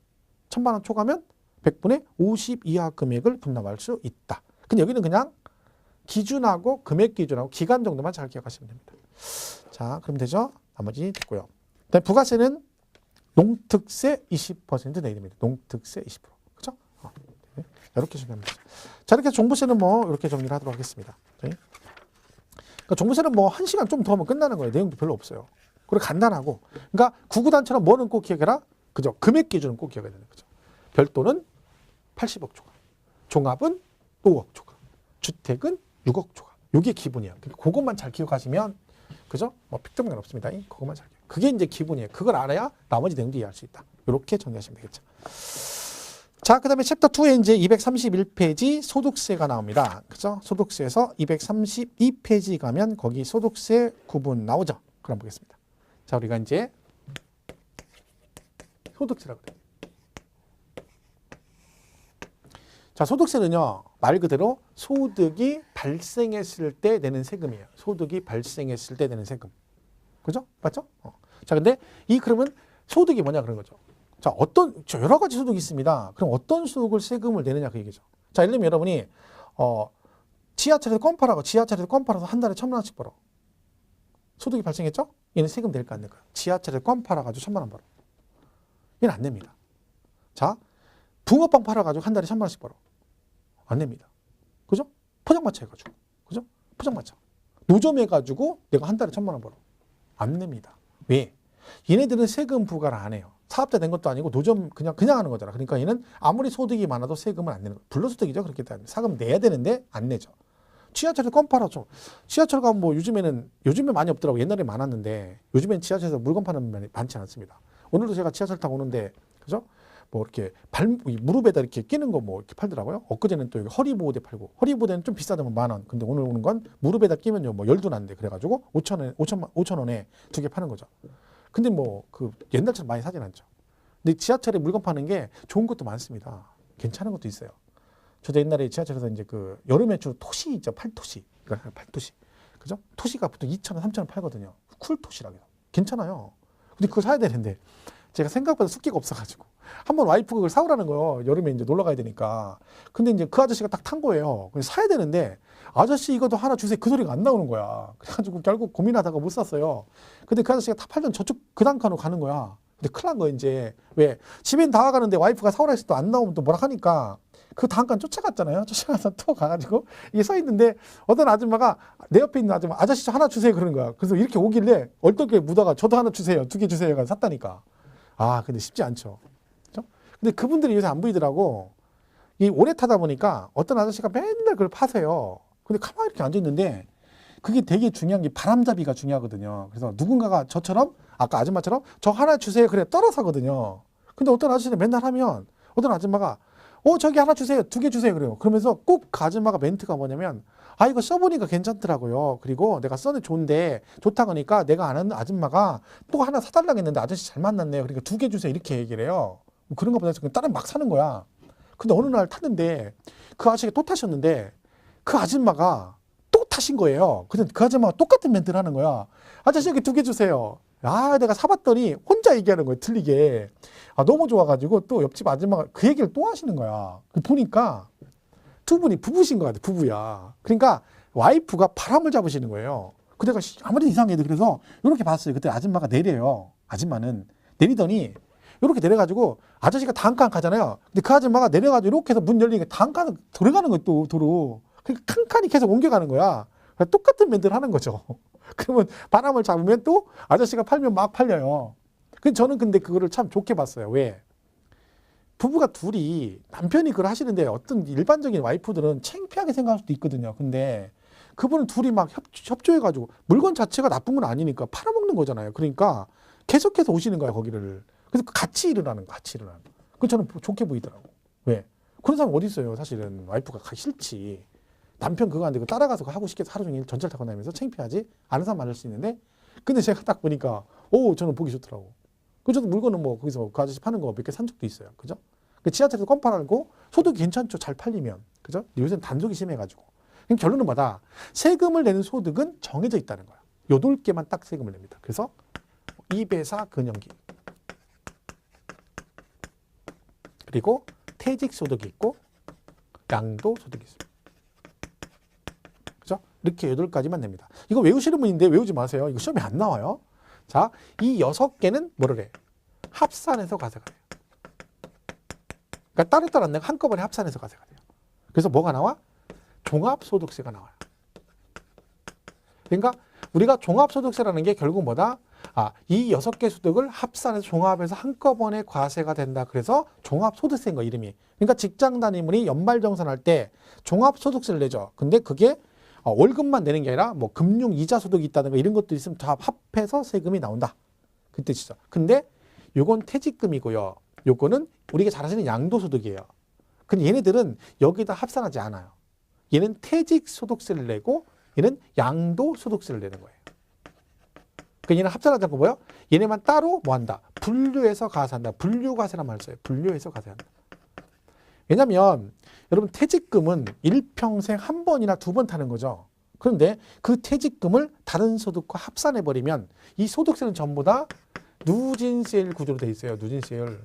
1000만 원 초과면 100분의 50 이하 금액을 분납할 수 있다. 근데 여기는 그냥 기준하고 금액 기준하고 기간 정도만 잘 기억하시면 됩니다. 자, 그럼 되죠? 나머지 됐고요. 그다음에 부가세는 농특세 20% 내야 됩니다. 농특세 20%. 그죠? 네. 이렇게 정리합니다. 자, 이렇게 종부세는 뭐 이렇게 정리를 하도록 하겠습니다. 네. 그러니까 종부세는 뭐 1시간 좀 더 하면 끝나는 거예요. 내용도 별로 없어요. 그리고 간단하고. 그러니까 구구단처럼 뭐는 꼭 기억해라? 그죠? 금액 기준은 꼭 기억해야 되는 거죠. 별도는 80억 초과. 종합은 5억 초과. 주택은 6억 초과. 이게 기본이에요. 그러니까 그것만 잘 기억하시면 그죠? 뭐 픽점은 없습니다. 그것만 잘 기억. 그게 이제 기본이에요. 그걸 알아야 나머지 내용도 이해할 수 있다. 이렇게 정리하시면 되겠죠. 자, 그 다음에 챕터 2에 이제 231페이지 소득세가 나옵니다. 그죠? 소득세에서 232페이지 가면 거기 소득세 구분 나오죠? 그럼 보겠습니다. 자, 우리가 이제 소득세라고 그래요. 자, 소득세는요, 말 그대로 소득이 발생했을 때 내는 세금이에요. 소득이 발생했을 때 내는 세금. 그죠? 맞죠? 자, 근데 그러면 소득이 뭐냐 그런 거죠. 자, 여러 가지 소득이 있습니다. 그럼 어떤 소득을 세금을 내느냐 그 얘기죠. 자, 예를 들면 여러분이, 지하철에서 껌 팔아서 한 달에 1000만 원씩 벌어. 소득이 발생했죠? 얘는 세금 낼까 안 낼까? 지하철에서 껌 팔아가지고 1000만 원 벌어. 얘는 안 냅니다. 자, 붕어빵 팔아가지고 한 달에 1000만 원씩 벌어. 안 냅니다. 그죠? 포장마차 해가지고. 그죠? 포장마차. 노점 해가지고 내가 한 달에 1000만 원 벌어. 안 냅니다. 왜? 얘네들은 세금 부과를 안 해요. 사업자 된 것도 아니고 노점 그냥 하는 거잖아. 그러니까 얘는 아무리 소득이 많아도 세금을 안 내는 거예요. 불로소득이죠. 그렇게 되면 사금 내야 되는데 안 내죠. 지하철에서 껌 팔아줘. 지하철 가면 뭐 요즘에 많이 없더라고. 옛날에 많았는데 요즘엔 지하철에서 물건 파는 면이 많지 않습니다. 오늘도 제가 지하철 타고 오는데 그죠? 뭐 이렇게 무릎에다 이렇게 끼는 거 뭐 이렇게 팔더라고요. 엊그제는 또 여기 허리보호대 팔고, 허리보호대는 좀 비싸다면 10,000원. 근데 오늘 오는 건 무릎에다 끼면요 뭐 열도 난대. 그래가지고 5,000원에 2개 파는 거죠. 근데 뭐 그 옛날처럼 많이 사진 않죠. 근데 지하철에 물건 파는 게 좋은 것도 많습니다. 괜찮은 것도 있어요. 저도 옛날에 지하철에서 이제 그 여름에 주로 토시 있죠. 팔토시. 그러니까 팔토시. 그죠? 토시가 보통 2,000원, 3,000원 팔거든요. 쿨토시라고 해요. 괜찮아요. 근데 그거 사야 되는데 제가 생각보다 숫기가 없어가지고 한번 와이프가 그걸 사오라는 거예요. 여름에 이제 놀러 가야 되니까. 근데 이제 그 아저씨가 딱 탄 거예요. 그래서 사야 되는데 아저씨 이것도 하나 주세요. 그 소리가 안 나오는 거야. 그래가지고 결국 고민하다가 못 샀어요. 근데 그 아저씨가 다 팔던 저쪽 그 단칸으로 가는 거야. 근데 큰일 난 거야 이제. 왜? 집엔 다 가는데 와이프가 사오라 해서 또 안 나오면 또 뭐라 하니까 그 단칸 쫓아갔잖아요. 쫓아가서 또 가가지고 이게 서 있는데 어떤 아줌마가 내 옆에 있는 아줌마 아저씨 하나 주세요 그러는 거야. 그래서 이렇게 오길래 얼떨결에 묻어가 저도 하나 주세요. 2개 주세요. 해서 샀다니까. 아, 근데 쉽지 않죠. 그죠? 근데 그분들이 요새 안 보이더라고. 이 오래 타다 보니까 어떤 아저씨가 맨날 그걸 파세요. 근데 가만히 이렇게 앉아있는데 그게 되게 중요한 게 바람잡이가 중요하거든요. 그래서 누군가가 저처럼 아까 아줌마처럼 저 하나 주세요. 그래 떨어서거든요. 근데 어떤 아저씨는 맨날 하면 어떤 아줌마가 저기 하나 주세요. 2개 주세요. 그래요. 그러면서 꼭 그 아줌마가 멘트가 뭐냐면 이거 써보니까 괜찮더라고요. 그리고 내가 써는 좋다고 하니까 내가 아는 아줌마가 또 하나 사달라고 했는데 아저씨 잘 만났네요. 그러니까 2개 주세요. 이렇게 얘기를 해요. 뭐 그런 거 보다 그냥 다른 막 사는 거야. 근데 어느 날 탔는데 그 아저씨가 또 타셨는데 그 아줌마가 또 타신 거예요. 근데 그 아줌마가 똑같은 멘트를 하는 거야. 아저씨 여기 2개 주세요. 내가 사봤더니 혼자 얘기하는 거예요. 틀리게. 너무 좋아가지고 또 옆집 아줌마가 그 얘기를 또 하시는 거야. 보니까 두 분이 부부신 것 같아. 부부야. 그러니까 와이프가 바람을 잡으시는 거예요. 그때가 아무리 이상해도 그래서 이렇게 봤어요. 그때 아줌마가 내려요. 아줌마는 내리더니 이렇게 내려가지고 아저씨가 단칸 가잖아요. 근데 그 아줌마가 내려가지고 이렇게 해서 문 열리니까 단칸을 들어가는 거예요. 또 도로. 그러니까 칸칸이 계속 옮겨가는 거야. 똑같은 멘트를 하는 거죠. 그러면 바람을 잡으면 또 아저씨가 팔면 막 팔려요. 저는 근데 그거를 참 좋게 봤어요. 왜? 부부가 둘이 남편이 그걸 하시는데 어떤 일반적인 와이프들은 창피하게 생각할 수도 있거든요. 근데 그분은 둘이 막 협조해가지고 물건 자체가 나쁜 건 아니니까 팔아먹는 거잖아요. 그러니까 계속해서 오시는 거야 거기를. 그래서 같이 일어나는 거. 그거 저는 좋게 보이더라고. 왜? 그런 사람 어디 있어요. 사실은 와이프가 가기 싫지. 남편 그거 안 되고 따라가서 하고 싶게 하루 종일 전철 타고 다니면서 창피하지? 아는 사람 많을 수 있는데 근데 제가 딱 보니까 저는 보기 좋더라고. 그 저도 물건은 뭐 거기서 그 아저씨 파는 거 몇 개 산 적도 있어요. 그죠? 지하철에서 껌 팔고 소득이 괜찮죠. 잘 팔리면. 그죠? 요새는 단속이 심해가지고. 그럼 결론은 뭐다? 세금을 내는 소득은 정해져 있다는 거야. 8개만 딱 세금을 냅니다. 그래서 이배사 근영기. 그리고 퇴직소득이 있고 양도소득이 있습니다. 그죠? 이렇게 8가지만 냅니다. 이거 외우시는 분인데 외우지 마세요. 이거 시험에 안 나와요. 자, 이 6개는 뭐를 해? 합산해서 과세가 돼요. 그러니까 따로따로 안 내고 한꺼번에 합산해서 과세가 돼요. 그래서 뭐가 나와? 종합소득세가 나와요. 그러니까 우리가 종합소득세라는 게 결국 뭐다? 이 6개 소득을 합산해서 종합해서 한꺼번에 과세가 된다. 그래서 종합소득세인 거 이름이. 그러니까 직장 다니분이 연말정산할 때 종합소득세를 내죠. 근데 그게 월급만 내는 게 아니라 뭐 금융 이자 소득이 있다든가 이런 것도 있으면 다 합해서 세금이 나온다. 그 뜻이죠. 근데 요건 퇴직금이고요. 요거는 우리가 잘 아시는 양도소득이에요. 근데 얘네들은 여기다 합산하지 않아요. 얘는 퇴직소득세를 내고 얘는 양도소득세를 내는 거예요. 그러니까 얘는 합산하지 않고 뭐요? 얘네만 따로 뭐 한다? 분류해서 과세한다. 분류과세란 말을 써요. 분류해서 과세한다. 왜냐면 여러분 퇴직금은 일평생 한 번이나 2번 타는 거죠. 그런데 그 퇴직금을 다른 소득과 합산해버리면 이 소득세는 전부 다 누진세일 구조로 돼 있어요. 누진세일.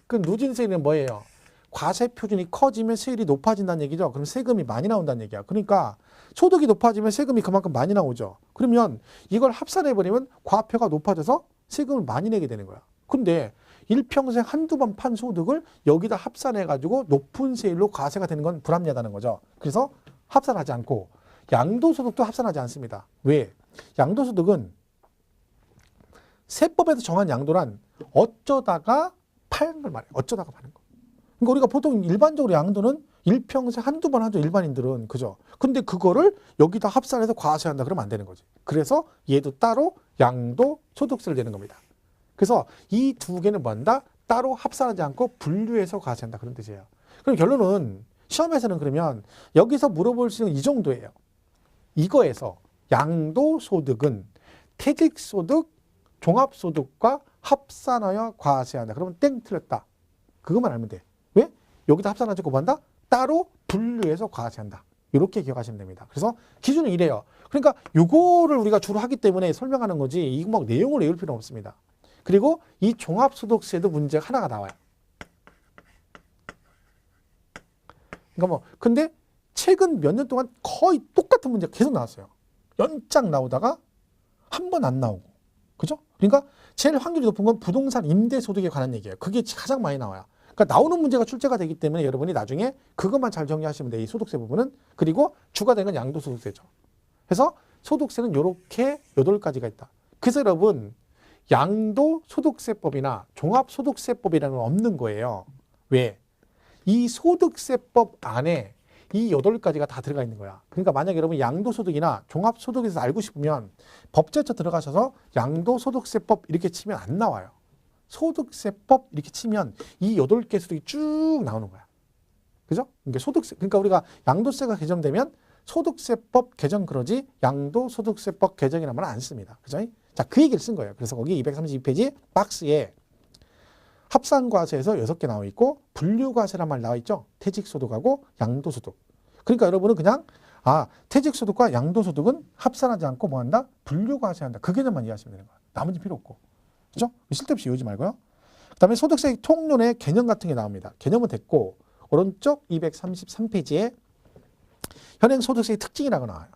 그 누진세일은 뭐예요? 과세 표준이 커지면 세율이 높아진다는 얘기죠. 그럼 세금이 많이 나온다는 얘기야. 그러니까 소득이 높아지면 세금이 그만큼 많이 나오죠. 그러면 이걸 합산해버리면 과표가 높아져서 세금을 많이 내게 되는 거야. 근데 일평생 한두 번 판 소득을 여기다 합산해가지고 높은 세율로 과세가 되는 건 불합리하다는 거죠. 그래서 합산하지 않고 양도소득도 합산하지 않습니다. 왜? 양도소득은 세법에서 정한 양도란 어쩌다가 파는 걸 말해요. 어쩌다가 파는 거. 그러니까 우리가 보통 일반적으로 양도는 일평생 한두 번 하죠. 일반인들은. 그죠? 근데 그거를 여기다 합산해서 과세한다 그러면 안 되는 거지. 그래서 얘도 따로 양도소득세를 내는 겁니다. 그래서 이 2개는 뭐 한다? 따로 합산하지 않고 분류해서 과세한다. 그런 뜻이에요. 그럼 결론은 시험에서는 그러면 여기서 물어볼 수 있는 이 정도예요. 이거에서 양도소득은 퇴직소득, 종합소득과 합산하여 과세한다. 그러면 땡 틀렸다. 그것만 알면 돼. 왜? 여기다 합산하지 않고 뭐 한다? 따로 분류해서 과세한다. 이렇게 기억하시면 됩니다. 그래서 기준은 이래요. 그러니까 요거를 우리가 주로 하기 때문에 설명하는 거지 이거 막 내용을 외울 필요는 없습니다. 그리고 이 종합소득세도 문제가 하나가 나와요. 그러니까 뭐 근데 최근 몇 년 동안 거의 똑같은 문제가 계속 나왔어요. 연짝 나오다가 한 번 안 나오고. 그죠? 그러니까 제일 확률이 높은 건 부동산 임대소득에 관한 얘기예요. 그게 가장 많이 나와요. 그러니까 나오는 문제가 출제가 되기 때문에 여러분이 나중에 그것만 잘 정리하시면 돼요. 이 소득세 부분은. 그리고 주가 되는 건 양도소득세죠. 그래서 소득세는 이렇게 8가지가 있다. 그래서 여러분 양도소득세법이나 종합소득세법이라는 건 없는 거예요. 왜? 이 소득세법 안에 이 8가지가 다 들어가 있는 거야. 그러니까 만약에 여러분 양도소득이나 종합소득에서 알고 싶으면 법제처 들어가셔서 양도소득세법 이렇게 치면 안 나와요. 소득세법 이렇게 치면 이 8개 소득이 쭉 나오는 거야. 그죠? 그러니까 소득세, 그러니까 우리가 양도세가 개정되면 소득세법 개정 그러지 양도소득세법 개정이라는 말은 안 씁니다. 그죠? 자, 그 얘기를 쓴 거예요. 그래서 거기 232페이지 박스에 합산과세에서 6개 나와 있고 분류과세란 말 나와 있죠. 퇴직소득하고 양도소득. 그러니까 여러분은 그냥 퇴직소득과 양도소득은 합산하지 않고 뭐 한다? 분류과세한다. 그 개념만 이해하시면 되는 거야. 나머지 필요 없고. 그죠? 쓸데없이 외우지 말고요. 그 다음에 소득세 통론의 개념 같은 게 나옵니다. 개념은 됐고 오른쪽 233페이지에 현행 소득세의 특징이라고 나와요.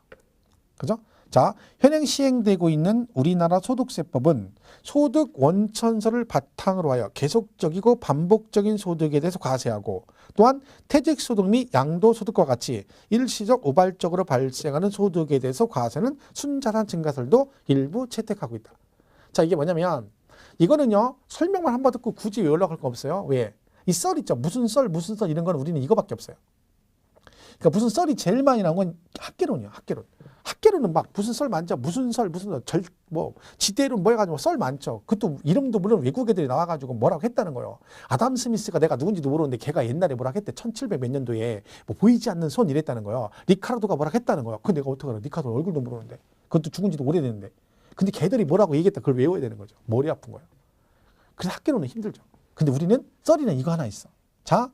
그죠? 자, 현행 시행되고 있는 우리나라 소득세법은 소득 원천서를 바탕으로 하여 계속적이고 반복적인 소득에 대해서 과세하고 또한 퇴직소득 및 양도소득과 같이 일시적 우발적으로 발생하는 소득에 대해서 과세는 순자산 증가설도 일부 채택하고 있다. 자, 이게 뭐냐면 이거는요 설명만 한 번 듣고 굳이 외우려고 할 거 없어요. 왜? 이 썰 있죠. 무슨 썰 무슨 이런 건 우리는 이거밖에 없어요. 그러니까 무슨 썰이 제일 많이 나온 건 학개론이에요. 학개론. 학개론은 막 무슨 썰 많죠. 무슨 썰 지대론 뭐 해가지고 썰 많죠. 그것도 이름도 물론 외국 애들이 나와가지고 뭐라고 했다는 거예요. 아담 스미스가 내가 누군지도 모르는데 걔가 옛날에 뭐라고 했대. 1700 몇 년도에 뭐 보이지 않는 손 이랬다는 거예요. 리카르도가 뭐라고 했다는 거예요. 그 내가 어떻게 알아. 리카르도 얼굴도 모르는데. 그것도 죽은 지도 오래됐는데. 근데 걔들이 뭐라고 얘기했다. 그걸 외워야 되는 거죠. 머리 아픈 거예요. 그래서 학개론은 힘들죠. 근데 우리는 썰이는 이거 하나 있어. 자,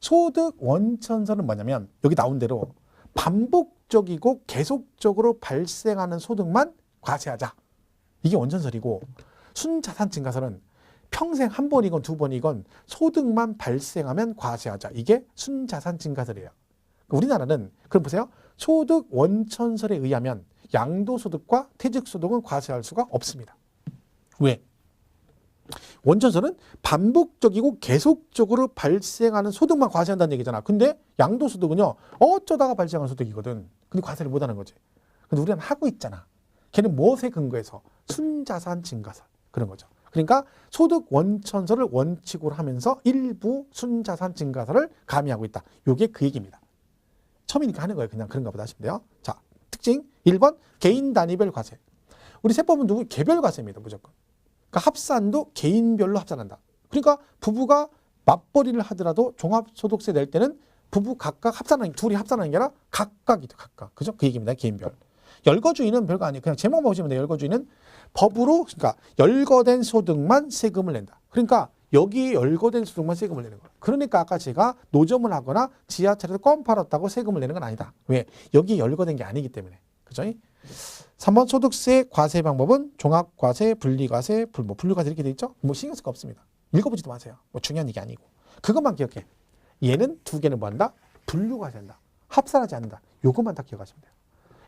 소득 원천설은 뭐냐면 여기 나온 대로 반복적이고 계속적으로 발생하는 소득만 과세하자. 이게 원천설이고, 순자산 증가설은 평생 한 번이건 두 번이건 소득만 발생하면 과세하자. 이게 순자산 증가설이에요. 우리나라는 그럼 보세요. 소득 원천설에 의하면 양도소득과 퇴직소득은 과세할 수가 없습니다. 왜? 원천설은 반복적이고 계속적으로 발생하는 소득만 과세한다는 얘기잖아. 근데 양도소득은요, 어쩌다가 발생한 소득이거든. 근데 과세를 못하는 거지. 근데 우리는 하고 있잖아. 걔는 무엇에 근거해서? 순자산 증가설. 그런 거죠. 그러니까 소득 원천설을 원칙으로 하면서 일부 순자산 증가설을 가미하고 있다. 요게 그 얘기입니다. 처음이니까 하는 거예요. 그냥 그런가 보다 하시면 돼요. 자, 특징 1번 개인 단위별 과세. 우리 세법은 누구? 개별 과세입니다. 무조건. 그러니까 합산도 개인별로 합산한다. 그러니까 부부가 맞벌이를 하더라도 종합소득세 낼 때는 부부 각각 합산하는, 둘이 합산하는 게 아니라 각각이죠. 각각. 그죠? 그 얘기입니다. 개인별. 열거주의는 별거 아니에요. 그냥 제목만 보시면 돼요. 열거주의는 법으로, 그러니까 열거된 소득만 세금을 낸다. 그러니까 여기에 열거된 소득만 세금을 내는 거예요. 그러니까 아까 제가 노점을 하거나 지하철에서 껌 팔았다고 세금을 내는 건 아니다. 왜? 여기에 열거된 게 아니기 때문에. 그죠? 3번 소득세 과세 방법은 종합과세, 분리과세, 분류과세 이렇게 돼 있죠? 뭐 신경 쓸 거 없습니다. 읽어보지도 마세요. 뭐 중요한 얘기 아니고. 그것만 기억해. 얘는 두 개는 뭐 한다? 분류과세한다. 합산하지 않는다. 요것만 다 기억하시면 돼요.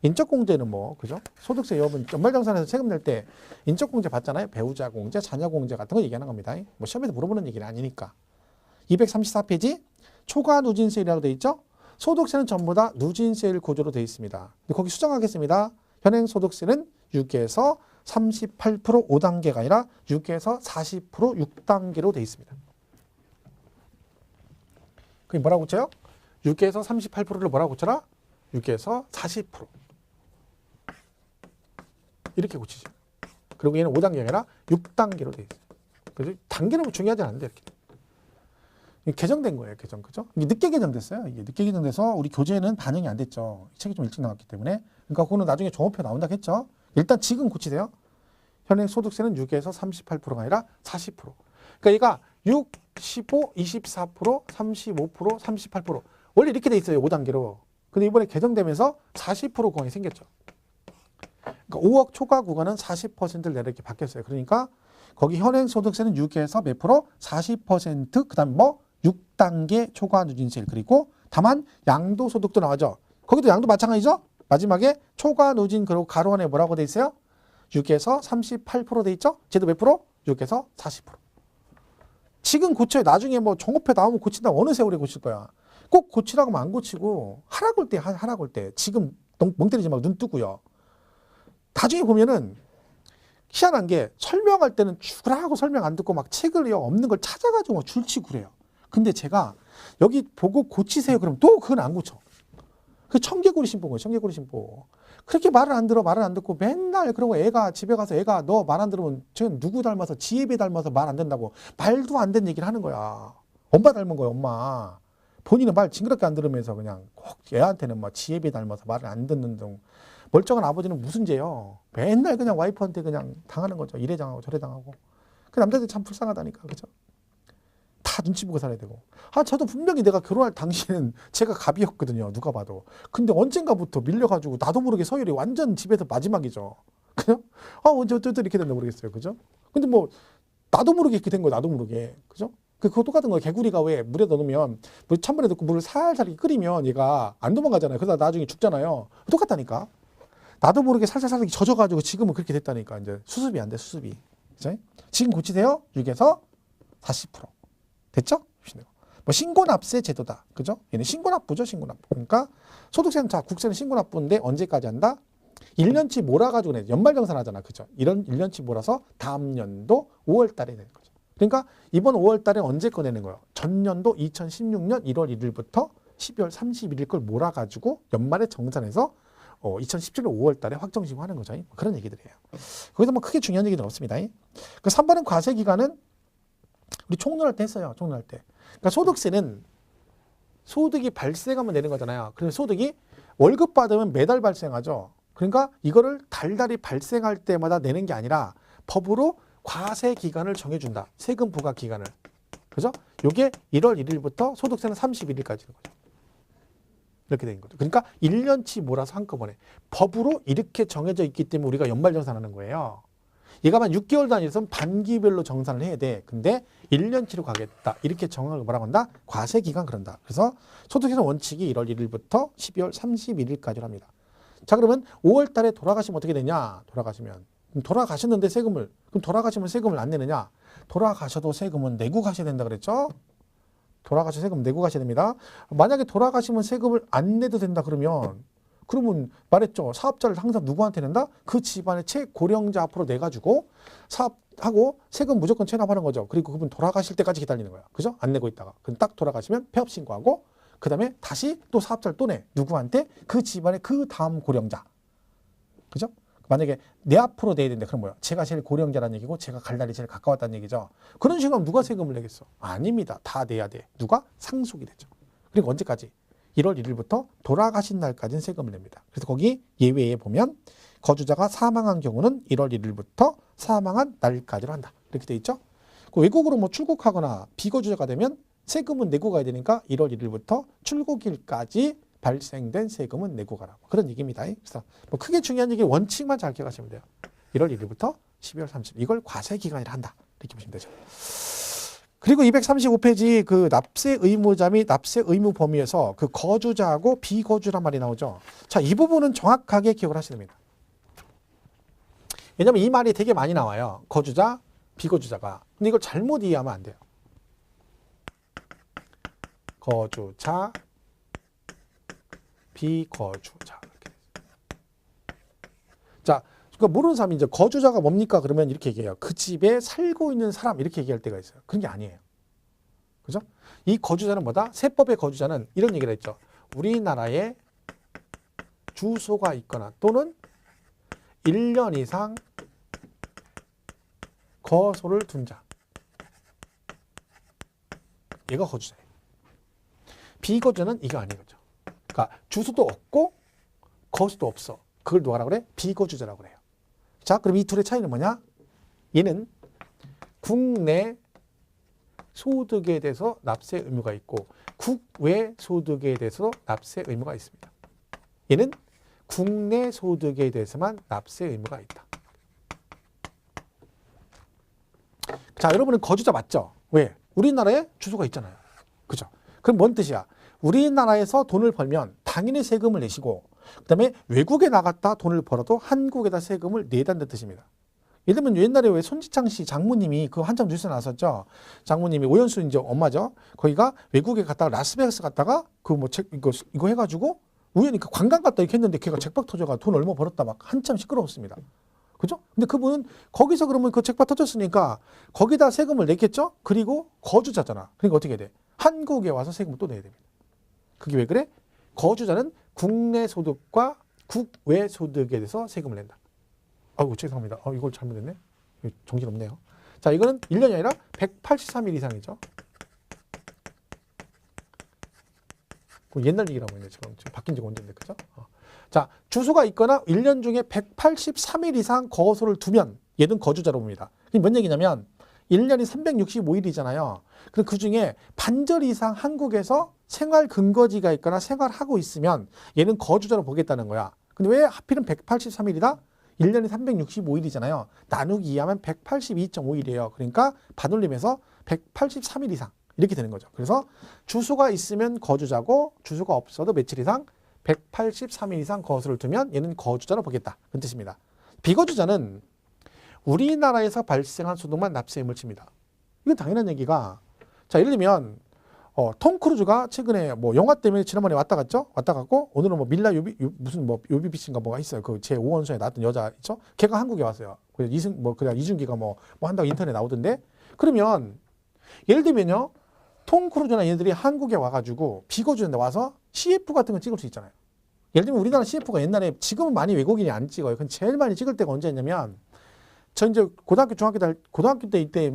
인적공제는 뭐, 그죠? 소득세 여러분 연말정산에서 세금 낼 때 인적공제 받잖아요. 배우자 공제, 자녀 공제 같은 거 얘기하는 겁니다. 뭐 시험에서 물어보는 얘기는 아니니까. 234페이지 초과 누진세율이라고 돼 있죠? 소득세는 전부 다 누진세율 구조로 돼 있습니다. 거기 수정하겠습니다. 현행소득세는 6에서 38% 5단계가 아니라 6에서 40% 6단계로 돼 있습니다. 그게 뭐라고 고쳐요? 6에서 38%를 뭐라고 고쳐라? 6에서 40%. 이렇게 고치죠. 그리고 얘는 5단계가 아니라 6단계로 돼 있어요. 그래서 단계는 뭐 중요하지 않은데 이렇게. 개정된 거예요, 개정. 그죠? 이게 늦게 개정됐어요. 이게 늦게 개정돼서 우리 교재에는 반영이 안 됐죠. 책이 좀 일찍 나왔기 때문에. 그러니까 그거는 나중에 종합표 나온다고 했죠. 일단 지금 고치세요. 현행 소득세는 6에서 38%가 아니라 40%. 그러니까 얘가 6, 15, 24%, 35%, 38%. 원래 이렇게 돼 있어요, 5단계로. 근데 이번에 개정되면서 40% 구간이 생겼죠. 그러니까 5억 초과 구간은 40%를 내라 이렇게 바뀌었어요. 그러니까 거기 현행 소득세는 6에서 몇 프로? 40%, 그 다음 뭐? 6단계 초과 누진세. 그리고 다만 양도소득도 나와죠. 거기도 양도 마찬가지죠? 마지막에 초과 누진 그리고 가로 안에 뭐라고 돼 있어요? 6에서 38% 돼 있죠? 쟤도 몇 프로? 6에서 40%. 지금 고쳐요. 나중에 뭐 종업회 나오면 고친다. 어느 세월에 고칠 거야. 꼭 고치라고 하면 안 고치고 하라고 할 때 하라고 할 때. 지금 멍 때리지 말고 눈 뜨고요. 나중에 보면은 희한한 게 설명할 때는 죽으라고 설명 안 듣고 막 책을 없는 걸 찾아가지고 줄치고 그래요. 근데 제가 여기 보고 고치세요. 그러면 또 그건 안 고쳐. 그 청개구리 신보인 거예요. 청개구리 신보. 그렇게 말을 안 들어 말을 안 듣고 맨날 그러고 애가 집에 가서 애가 너 말 안 들으면 쟤는 누구 닮아서 지혜배 닮아서 말 안 된다고 말도 안 되는 얘기를 하는 거야. 엄마 닮은 거야 엄마. 본인은 말 징그럽게 안 들으면서 그냥 꼭 애한테는 막 지혜배 닮아서 말을 안 듣는 등 멀쩡한 아버지는 무슨 죄요. 맨날 그냥 와이프한테 그냥 당하는 거죠. 이래 당하고 저래 당하고. 그 남자들 참 불쌍하다니까. 그죠? 다 눈치 보고 살아야 되고. 저도 분명히 내가 결혼할 당시에는 제가 갑이었거든요. 누가 봐도. 근데 언젠가부터 밀려가지고 나도 모르게 서열이 완전 집에서 마지막이죠. 그죠? 언제 어쩌다 이렇게 됐나 모르겠어요. 그죠? 근데 뭐 나도 모르게 이렇게 된 거예요. 나도 모르게. 그죠? 그거 똑같은 거예요. 개구리가 왜 물에 넣으면 물 찬물에 넣고 물을 살살 끓이면 얘가 안 도망가잖아요. 그러다 나중에 죽잖아요. 똑같다니까. 나도 모르게 살살 젖어가지고 지금은 그렇게 됐다니까. 이제 수습이 안 돼, 수습이. 그죠? 지금 고치세요. 6에서 40%. 됐죠? 뭐 신고납세 제도다. 그죠? 얘는 신고납부죠, 신고납부. 그러니까 소득세는 자, 국세는 신고납부인데 언제까지 한다? 1년치 몰아가지고 내 연말정산하잖아. 그죠? 이런 1년치 몰아서 다음 연도 5월 달에 내는 거죠. 그러니까 이번 5월 달에 언제 거 내는 거예요? 전년도 2016년 1월 1일부터 12월 31일 걸 몰아가지고 연말에 정산해서 2017년 5월 달에 확정신고하는 거죠. 그런 얘기들이에요. 거기서 뭐 크게 중요한 얘기는 없습니다. 그 3번은 과세 기간은 우리 총론할 때 했어요. 총론할 때. 그러니까 소득세는 소득이 발생하면 내는 거잖아요. 그래서 소득이 월급 받으면 매달 발생하죠. 그러니까 이거를 달달이 발생할 때마다 내는 게 아니라 법으로 과세 기간을 정해준다. 세금 부과 기간을. 그죠? 요게 1월 1일부터 소득세는 31일까지인 거죠. 이렇게 된 거죠. 그러니까 1년치 몰아서 한꺼번에 법으로 이렇게 정해져 있기 때문에 우리가 연말정산하는 거예요. 얘가만 6개월 단위에서는 반기별로 정산을 해야 돼. 근데 1년치로 가겠다. 이렇게 정하는 걸 뭐라고 한다? 과세기간 그런다. 그래서 소득세는 원칙이 1월 1일부터 12월 31일까지로 합니다. 자, 그러면 5월 달에 돌아가시면 어떻게 되냐? 돌아가셨는데 세금을, 그럼 돌아가시면 세금을 안 내느냐? 돌아가셔도 세금은 내고 가셔야 된다 그랬죠? 돌아가셔서 세금 내고 가셔야 됩니다. 만약에 돌아가시면 세금을 안 내도 된다 그러면 말했죠. 사업자를 항상 누구한테 낸다? 그 집안의 최고령자 앞으로 내가지고 사업하고 세금 무조건 체납하는 거죠. 그리고 그분 돌아가실 때까지 기다리는 거야. 그죠? 안 내고 있다가. 그럼 딱 돌아가시면 폐업 신고하고 그 다음에 다시 또 사업자를 또 내. 누구한테? 그 집안의 그 다음 고령자. 그죠? 만약에 내 앞으로 내야 된다. 그럼 뭐야? 제가 제일 고령자라는 얘기고 제가 갈 날이 제일 가까웠다는 얘기죠. 그런 식으로 하면 누가 세금을 내겠어? 아닙니다. 다 내야 돼. 누가? 상속이 되죠. 그리고 언제까지? 1월 1일부터 돌아가신 날까지는 세금을 냅니다. 그래서 거기 예외에 보면 거주자가 사망한 경우는 1월 1일부터 사망한 날까지로 한다. 이렇게 돼 있죠. 외국으로 뭐 출국하거나 비거주자가 되면 세금은 내고 가야 되니까 1월 1일부터 출국일까지 발생된 세금은 내고 가라. 그런 얘기입니다. 그래서 뭐 크게 중요한 얘기 원칙만 잘 기억하시면 돼요. 1월 1일부터 12월 30일 이걸 과세기간이라 한다. 이렇게 보시면 되죠. 그리고 235페이지 그 납세 의무자 및 납세 의무 범위에서 그 거주자하고 비거주란 말이 나오죠. 자, 이 부분은 정확하게 기억을 하셔야 됩니다. 왜냐하면 이 말이 되게 많이 나와요. 거주자, 비거주자가. 근데 이걸 잘못 이해하면 안 돼요. 거주자, 비거주자. 자, 그러니까 모르는 사람이 이제 거주자가 뭡니까? 그러면 이렇게 얘기해요. 그 집에 살고 있는 사람 이렇게 얘기할 때가 있어요. 그런 게 아니에요. 그죠? 이 거주자는 뭐다? 세법의 거주자는 이런 얘기를 했죠. 우리나라에 주소가 있거나 또는 1년 이상 거소를 둔 자. 얘가 거주자예요. 비거주자는 이거 아니거죠. 그러니까 주소도 없고 거수도 없어. 그걸 뭐라고 그래? 비거주자라고 그래요. 자, 그럼 이 둘의 차이는 뭐냐? 얘는 국내 소득에 대해서 납세 의무가 있고 국외 소득에 대해서 납세 의무가 있습니다. 얘는 국내 소득에 대해서만 납세 의무가 있다. 자, 여러분은 거주자 맞죠? 왜? 우리나라에 주소가 있잖아요. 그죠? 그럼 뭔 뜻이야? 우리나라에서 돈을 벌면 당연히 세금을 내시고 그다음에 외국에 나갔다 돈을 벌어도 한국에다 세금을 내다는 뜻입니다. 예를 들면 옛날에 왜 손지창 씨 장모님이 그 한참 뉴스에 나왔었죠. 장모님이 오연수 이제 엄마죠. 거기가 외국에 갔다가 라스베가스 갔다가 그 뭐 이거 해가지고 우연히 그 관광 갔다 이렇게 했는데 걔가 잭박 터져가 돈 얼마 벌었다 막 한참 시끄러웠습니다. 그죠? 근데 그분은 거기서 그러면 그 잭박 터졌으니까 거기다 세금을 냈겠죠? 그리고 거주자잖아. 그러니까 어떻게 돼? 한국에 와서 세금을 또 내야 됩니다. 그게 왜 그래? 거주자는 국내 소득과 국외 소득에 대해서 세금을 낸다. 아이고 죄송합니다. 이걸 잘못했네. 정신없네요. 자, 이거는 1년이 아니라 183일 이상이죠. 옛날 얘기라고 했네. 지금 바뀐 지가 언제인데, 그죠? 자, 주소가 있거나 1년 중에 183일 이상 거소를 두면 얘는 거주자로 봅니다. 이게 뭔 얘기냐면 1년이 365일이잖아요. 그럼 그 중에 반절 이상 한국에서 생활 근거지가 있거나 생활하고 있으면 얘는 거주자로 보겠다는 거야. 근데 왜 하필은 183일이다? 1년이 365일이잖아요. 나누기 2하면 182.5일이에요. 그러니까 반올림해서 183일 이상 이렇게 되는 거죠. 그래서 주소가 있으면 거주자고 주소가 없어도 며칠 이상 183일 이상 거소를 두면 얘는 거주자로 보겠다. 그런 뜻입니다. 비거주자는 우리나라에서 발생한 소득만 납세 의무를 칩니다. 이건 당연한 얘기가 자, 예를 들면 톰 크루즈가 최근에 뭐 영화 때문에 지난번에 왔다 갔고 오늘은 뭐 밀라 무슨 뭐 요비비치인가 뭐가 있어요. 그 제 5원소에 나왔던 여자 있죠. 걔가 한국에 왔어요. 그래서 그냥 이준기가 뭐 한다고 인터넷에 나오던데. 그러면 예를 들면요. 톰 크루즈나 얘네들이 한국에 와가지고 비거주인데 와서 CF 같은 거 찍을 수 있잖아요. 예를 들면 우리나라 CF가 옛날에 지금은 많이 외국인이 안 찍어요. 근데 제일 많이 찍을 때가 언제였냐면 저 이제 고등학교 때 이때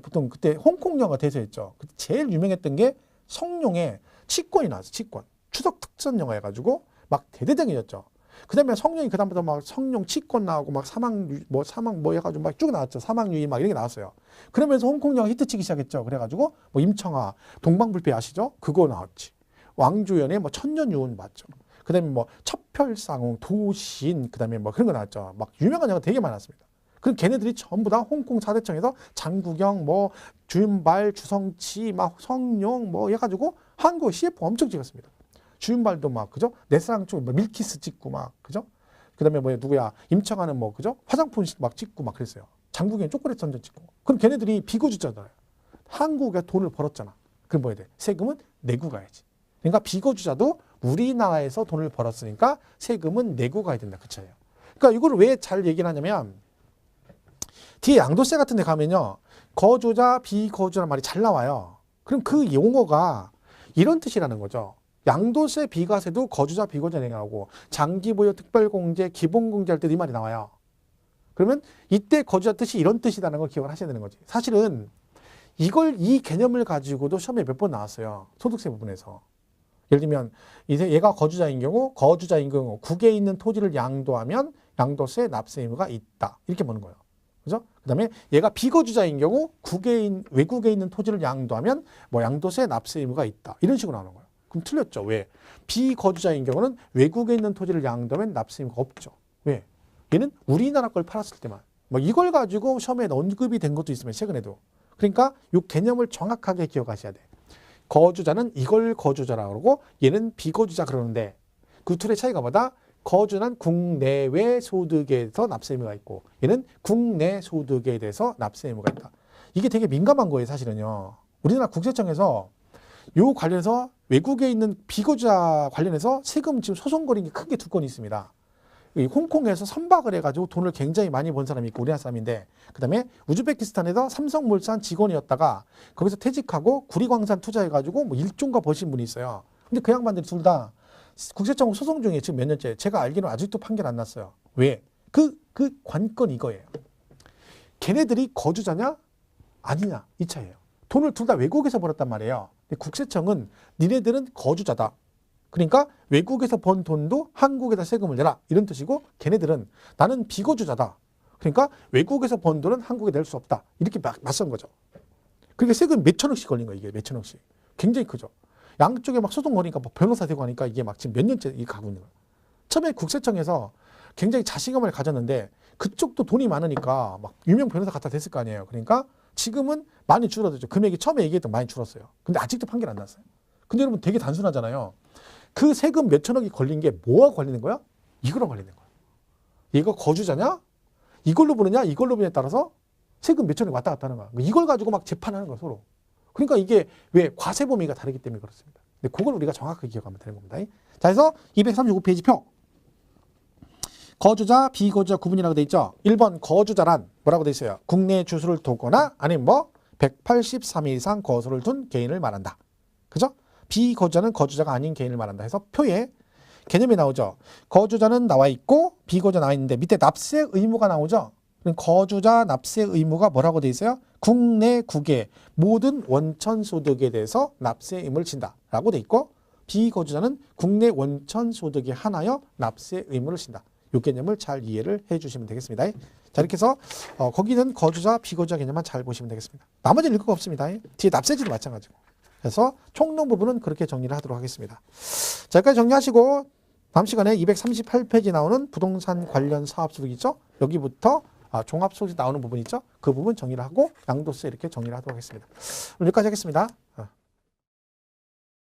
보통 그때 홍콩 영화 대세였죠. 그때 제일 유명했던 게 성룡의 치권이 나왔어. 치권. 추석 특선 영화 해가지고 막 대대장이었죠. 그다음에 성령이 그다음부터 막 성령 치권 나오고 막 사망 뭐 해가지고 막 쭉 나왔죠. 사망유의 막 이런 게 나왔어요. 그러면서 홍콩 영화 히트치기 시작했죠. 그래가지고 뭐 임청아, 동방불패 아시죠? 그거 나왔지. 왕조연의 뭐 천년유혼 맞죠. 그다음에 뭐 첩혈상홍, 도신, 그다음에 뭐 그런 거 나왔죠. 막 유명한 영화 되게 많았습니다. 그럼 걔네들이 전부 다 홍콩 사대청에서 장국영, 뭐 주윤발, 주성치, 막 성룡 뭐 해가지고 한국 CF 엄청 찍었습니다. 주윤발도 막 그죠? 내 사랑 쪽 밀키스 찍고 막 그죠? 그다음에 뭐 누구야 임청아는 뭐 그죠? 화장품 막 찍고 막 그랬어요. 장국영 초콜릿 선전 찍고. 그럼 걔네들이 비거주자잖아요. 한국에 돈을 벌었잖아. 그럼 뭐 해야 돼? 세금은 내고 가야지. 그러니까 비거주자도 우리나라에서 돈을 벌었으니까 세금은 내고 가야 된다. 그 차이예요. 그러니까 이걸 왜 잘 얘기를 하냐면 뒤에 양도세 같은 데 가면요. 거주자, 비거주자라는 말이 잘 나와요. 그럼 그 용어가 이런 뜻이라는 거죠. 양도세, 비과세도 거주자, 비거주자 얘기하고 장기보유, 특별공제, 기본공제 할 때 이 말이 나와요. 그러면 이때 거주자 뜻이 이런 뜻이라는 걸 기억을 하셔야 되는 거지. 사실은 이 개념을 가지고도 시험에 몇 번 나왔어요. 소득세 부분에서. 예를 들면 이제 얘가 거주자인 경우 국에 있는 토지를 양도하면 양도세 납세 의무가 있다. 이렇게 보는 거예요. 그죠? 그다음에 얘가 비거주자인 경우 외국에 있는 토지를 양도하면 뭐 양도세 납세 의무가 있다. 이런 식으로 나오는 거예요. 그럼 틀렸죠. 왜? 비거주자인 경우는 외국에 있는 토지를 양도하면 납세 의무가 없죠. 왜? 얘는 우리나라 걸 팔았을 때만. 뭐 이걸 가지고 시험에 언급이 된 것도 있으면 최근에도. 그러니까 이 개념을 정확하게 기억하셔야 돼. 거주자는 이걸 거주자라고 그러고 얘는 비거주자 그러는데 그 둘의 차이가 뭐다? 거주는 국내외 소득에 대해서 납세 의무가 있고 얘는 국내 소득에 대해서 납세 의무가 있다. 이게 되게 민감한 거예요. 사실은요. 우리나라 국세청에서 요 관련해서 외국에 있는 비거주자 관련해서 세금 지금 소송 걸린 게 크게 두 건이 있습니다. 홍콩에서 선박을 해가지고 돈을 굉장히 많이 번 사람이 있고 우리나라 사람인데 그다음에 우즈베키스탄에서 삼성물산 직원이었다가 거기서 퇴직하고 구리광산 투자해가지고 뭐 1조인가 버신 분이 있어요. 근데 그 양반들이 둘 다 국세청 소송 중에 지금 몇 년째 제가 알기로는 아직도 판결 안 났어요. 왜? 그 관건이 이거예요. 걔네들이 거주자냐 아니냐 이 차이예요. 돈을 둘 다 외국에서 벌었단 말이에요. 근데 국세청은 니네들은 거주자다. 그러니까 외국에서 번 돈도 한국에다 세금을 내라 이런 뜻이고 걔네들은 나는 비거주자다. 그러니까 외국에서 번 돈은 한국에 낼 수 없다. 이렇게 맞선 거죠. 그러니까 세금 몇 천억씩 걸린 거예요. 이게 몇 천억씩. 굉장히 크죠. 양쪽에 막 소송 거니까 뭐 변호사 되고 하니까 이게 막 지금 몇 년째 이게 가고 있는 거예요. 처음에 국세청에서 굉장히 자신감을 가졌는데 그쪽도 돈이 많으니까 막 유명 변호사 갖다 댔을 거 아니에요. 그러니까 지금은 많이 줄어들죠. 금액이 처음에 얘기했던 많이 줄었어요. 근데 아직도 판결 안 났어요. 근데 여러분 되게 단순하잖아요. 그 세금 몇 천억이 걸린 게 뭐가 걸리는 거야? 이거랑 걸리는 거야. 얘가 거주자냐? 이걸로 부르냐? 이걸로 부르냐에 따라서 세금 몇 천억이 왔다 갔다 하는 거야. 이걸 가지고 막 재판하는 거야, 서로. 그러니까 이게 왜 과세 범위가 다르기 때문에 그렇습니다. 근데 그걸 우리가 정확하게 기억하면 되는 겁니다. 자, 그래서 235페이지 표. 거주자, 비거주자 구분이라고 돼 있죠. 1번 거주자란 뭐라고 돼 있어요? 국내 주소를 두거나 아니면 뭐 183일 이상 거소를 둔 개인을 말한다. 그죠? 비거주자는 거주자가 아닌 개인을 말한다 해서 표에 개념이 나오죠. 거주자는 나와 있고 비거주자 나와 있는데 밑에 납세 의무가 나오죠. 그럼 거주자 납세 의무가 뭐라고 돼 있어요? 국내 국외 모든 원천 소득에 대해서 납세 의무를 진다라고 돼 있고 비거주자는 국내 원천 소득에 한하여 납세 의무를 진다. 이 개념을 잘 이해를 해주시면 되겠습니다. 자, 이렇게 해서 거기는 거주자, 비거주자 개념만 잘 보시면 되겠습니다. 나머지는 읽을 거 없습니다. 뒤에 납세지도 마찬가지고. 그래서 총론 부분은 그렇게 정리를 하도록 하겠습니다. 자, 여기까지 정리하시고 다음 시간에 238페이지 나오는 부동산 관련 사업소득 있죠? 여기부터 종합소득 나오는 부분 있죠? 그 부분 정리를 하고 양도세 이렇게 정리를 하도록 하겠습니다. 오늘 여기까지 하겠습니다.